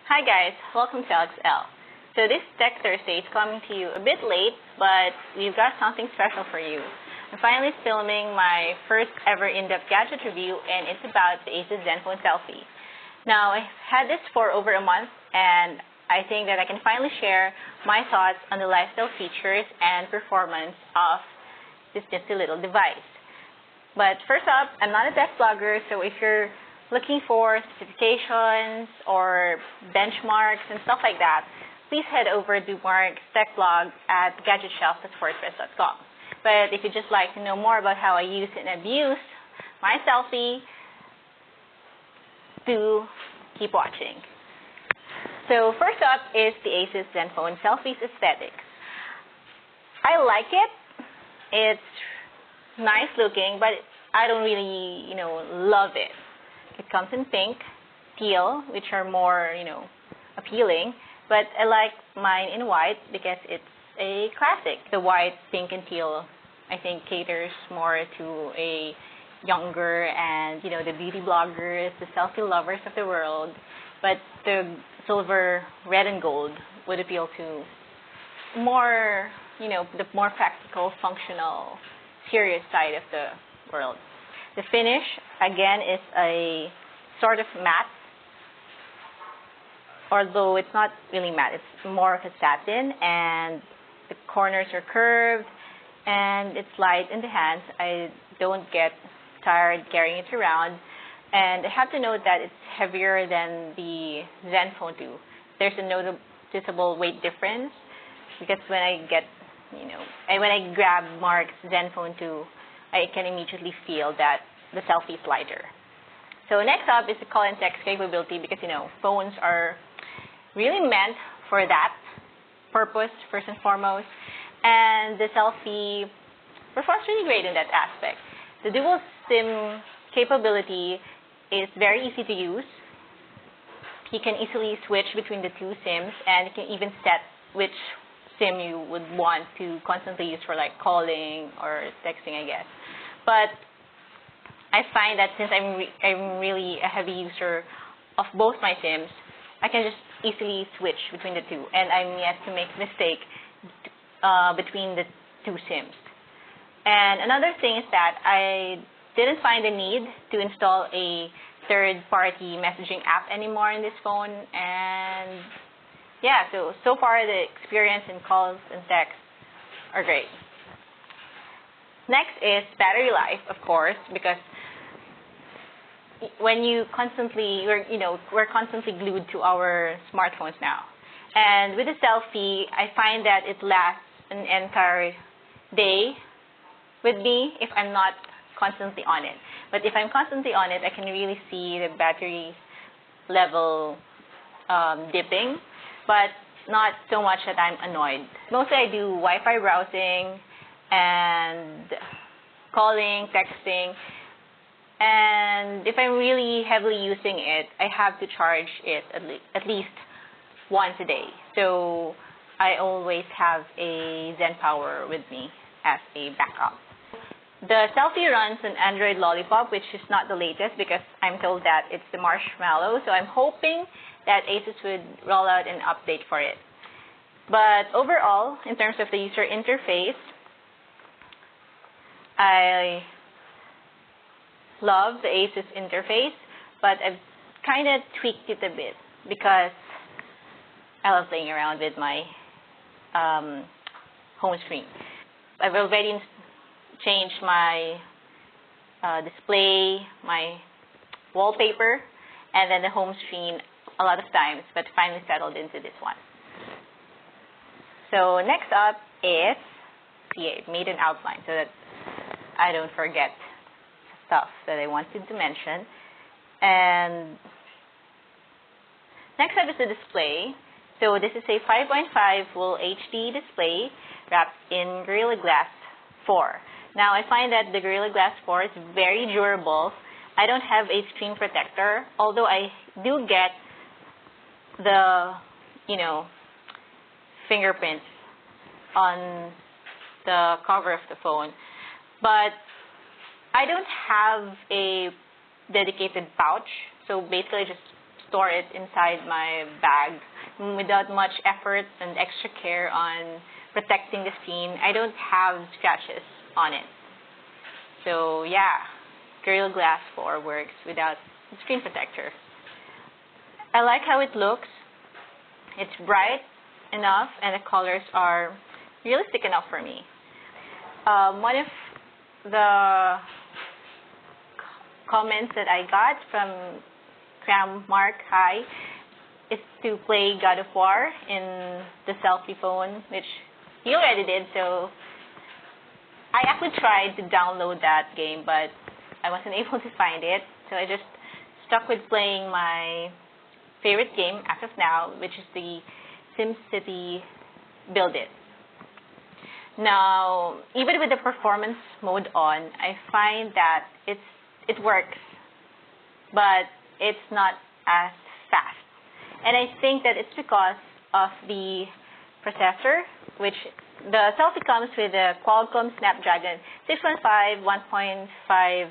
Hi guys, welcome to LXL. So this Tech Thursday is coming to you a bit late, but we've got something special for you. I'm finally filming my first ever in-depth gadget review, and it's about the Asus Zenfone Selfie. Now, I've had this for over a month, and I think that I can finally share my thoughts on the lifestyle features and performance of this nifty little device. But first up, I'm not a tech blogger, so if you're looking for specifications or benchmarks and stuff like that, please head over to Mark's tech blog at gadgetshelf.wordpress.com. But if you'd just like to know more about how I use and abuse my selfie, do keep watching. So first up is the Asus Zenfone Selfie's aesthetics. I like it. It's nice looking, but I don't really, love it. It comes in pink, teal, which are more, appealing. But I like mine in white because it's a classic. The white, pink, and teal, I think, caters more to a younger and, the beauty bloggers, the selfie lovers of the world. But the silver, red, and gold would appeal to more, the more practical, functional, serious side of the world. The finish, again, is a sort of matte, although it's not really matte. It's more of a satin, and the corners are curved, and it's light in the hands. I don't get tired carrying it around, and I have to note that it's heavier than the Zenfone 2. There's a noticeable weight difference, because when I get, when I grab Mark's Zenfone 2, I can immediately feel that the selfie is lighter. So next up is the call and text capability, because phones are really meant for that purpose first and foremost, and the selfie performs really great in that aspect. The dual SIM capability is very easy to use. You can easily switch between the two SIMs, and you can even set which SIM you would want to constantly use for like calling or texting, I guess. But I find that since I'm really a heavy user of both my SIMs, I can just easily switch between the two, and I'm yet to make mistake between the two SIMs. And another thing is that I didn't find the need to install a third-party messaging app anymore in this phone, and yeah, so far the experience in calls and texts are great. Next is battery life, of course, because when we're constantly glued to our smartphones now. And with the selfie, I find that it lasts an entire day with me if I'm not constantly on it. But if I'm constantly on it, I can really see the battery level dipping, but not so much that I'm annoyed. Mostly I do Wi-Fi browsing and calling, texting, and if I'm really heavily using it, I have to charge it at least once a day. So I always have a ZenPower with me as a backup. The selfie runs on Android Lollipop, which is not the latest because I'm told that it's the Marshmallow, so I'm hoping that Asus would roll out an update for it. But overall, in terms of the user interface, I love the Asus interface, but I've kind of tweaked it a bit because I love playing around with my home screen. I've already changed my display, my wallpaper, and then the home screen a lot of times, but finally settled into this one. So next up is, I made an outline so that I don't forget stuff that I wanted to mention. And next up is the display. So this is a 5.5 Full HD display wrapped in Gorilla Glass 4. Now I find that the Gorilla Glass 4 is very durable. I don't have a screen protector, although I do get the, fingerprints on the cover of the phone. But I don't have a dedicated pouch, so basically I just store it inside my bag without much effort and extra care on protecting the screen. I don't have scratches on it. So yeah, Gorilla Glass 4 works without the screen protector. I like how it looks. It's bright enough and the colors are realistic enough for me. One of the comments that I got from Cram Mark High is to play God of War in the selfie phone, which he already did, so I actually tried to download that game, but I wasn't able to find it, so I just stuck with playing my favorite game as of now, which is the SimCity Build It. Now, even with the performance mode on, I find that it works, but it's not as fast. And I think that it's because of the processor, which the selfie comes with a Qualcomm Snapdragon 615 1.5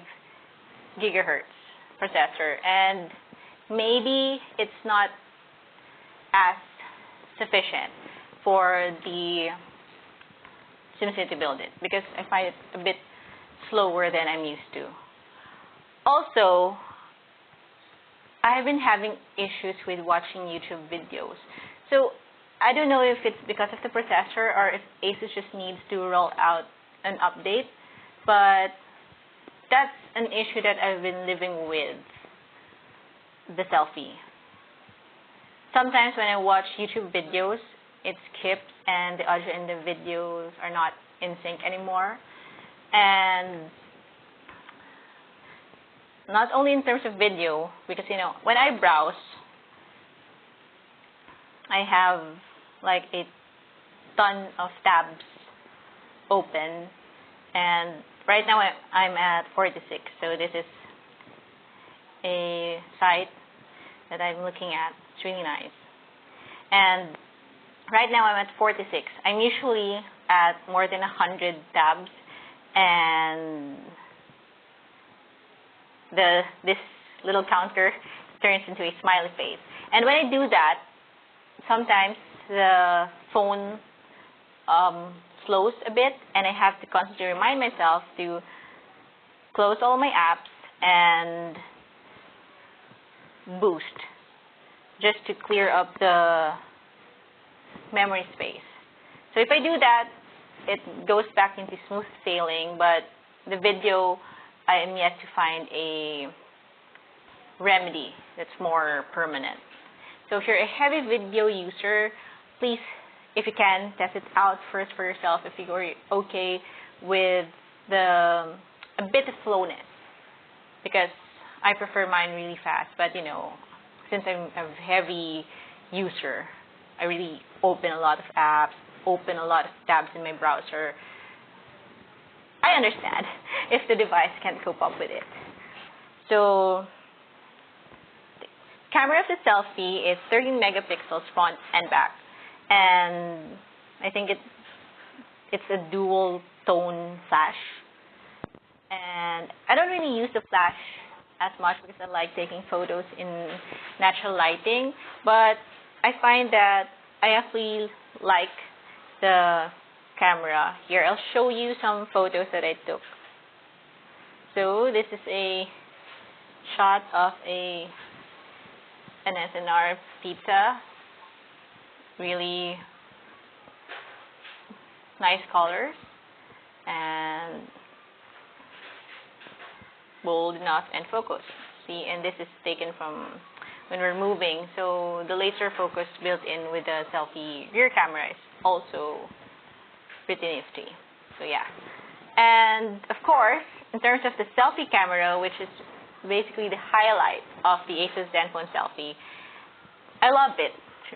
gigahertz processor, and maybe it's not as sufficient for the SimCity Build It, because I find it a bit slower than I'm used to. Also, I've been having issues with watching YouTube videos. So I don't know if it's because of the processor or if Asus just needs to roll out an update, but that's an issue that I've been living with the selfie. Sometimes when I watch YouTube videos, it skips and the audio and the videos are not in sync anymore. And not only in terms of video, because when I browse, I have like a ton of tabs open, and right now I'm at 46, so this is a site that I'm looking at. It's really nice. And right now I'm at 46. I'm usually at more than 100 tabs, and this little counter turns into a smiley face. And when I do that, sometimes the phone slows a bit, and I have to constantly remind myself to close all my apps and boost, just to clear up the memory space. So if I do that, it goes back into smooth sailing, but the video, I am yet to find a remedy that's more permanent. So if you're a heavy video user, please, if you can, test it out first for yourself if you're okay with a bit of slowness, because I prefer mine really fast. But since I'm a heavy user, I really open a lot of apps, open a lot of tabs in my browser. I understand if the device can't cope up with it. So the camera of the selfie is 13 megapixels front and back, and I think it's a dual tone flash. And I don't really use the flash as much because I like taking photos in natural lighting, but I find that I actually like the camera. Here, I'll show you some photos that I took. So this is a shot of an SNR pizza. Really nice colors and bold enough and focus. See, and this is taken from when we're moving, so the laser focus built in with the selfie rear camera is also pretty nifty. So yeah. And of course, in terms of the selfie camera, which is basically the highlight of the Asus Zenfone Selfie, I love it.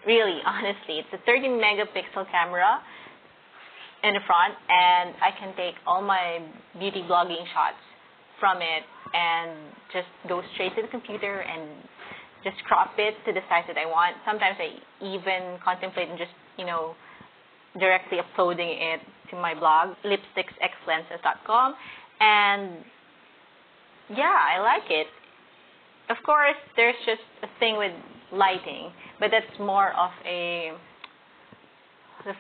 Really, honestly. It's a 13 megapixel camera in the front, and I can take all my beauty blogging shots from it and just go straight to the computer and just crop it to the size that I want. Sometimes I even contemplate and just, directly uploading it to my blog, lipsticksxlenses.com. And yeah, I like it. Of course, there's just a thing with lighting, but that's more of the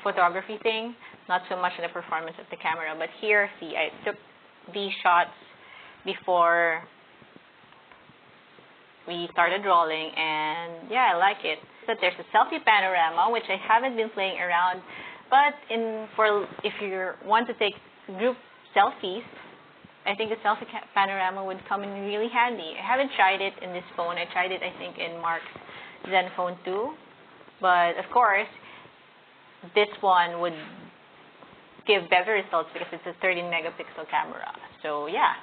photography thing, not so much in the performance of the camera. But here, see, I took these shots before we started rolling, and yeah, I like it. So there's a selfie panorama, which I haven't been playing around, but if you want to take group selfies, I think the selfie panorama would come in really handy. I haven't tried it in this phone. I tried it, I think, in Mark's Zenfone 2, but of course, this one would give better results because it's a 13 megapixel camera. So yeah.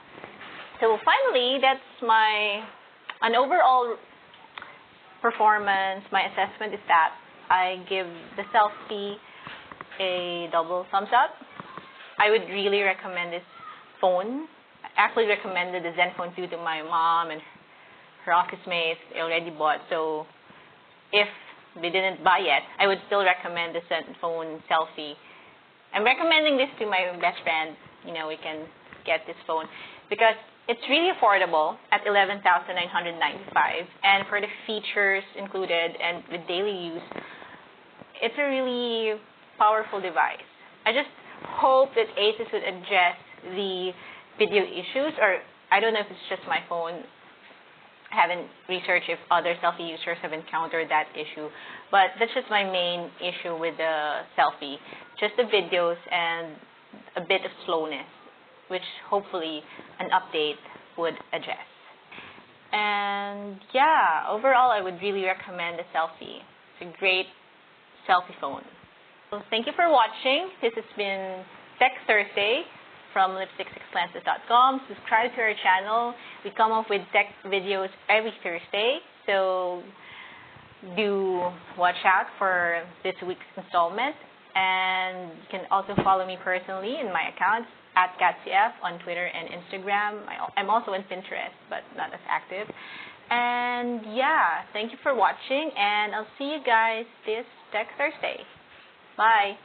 So finally, that's an overall performance. My assessment is that I give the selfie a double thumbs up. I would really recommend this phone. I actually recommended the Zenfone 2 to my mom and her office mates. They already bought. So if they didn't buy yet, I would still recommend the Zenfone Selfie. I'm recommending this to my best friend. You know, we can get this phone because it's really affordable at $11,995, and for the features included and with daily use, it's a really powerful device. I just hope that Asus would address the video issues, or I don't know if it's just my phone. I haven't researched if other selfie users have encountered that issue, but that's just my main issue with the selfie, just the videos and a bit of slowness, which hopefully an update would address. And yeah, overall I would really recommend the selfie. It's a great selfie phone. So thank you for watching. This has been Tech Thursday from lipstick6lenses.com. Subscribe to our channel. We come up with tech videos every Thursday, so do watch out for this week's installment. And you can also follow me personally in my accounts at CatCF on Twitter and Instagram. I'm also on Pinterest, but not as active. And yeah, thank you for watching, and I'll see you guys this Tech Thursday. Bye.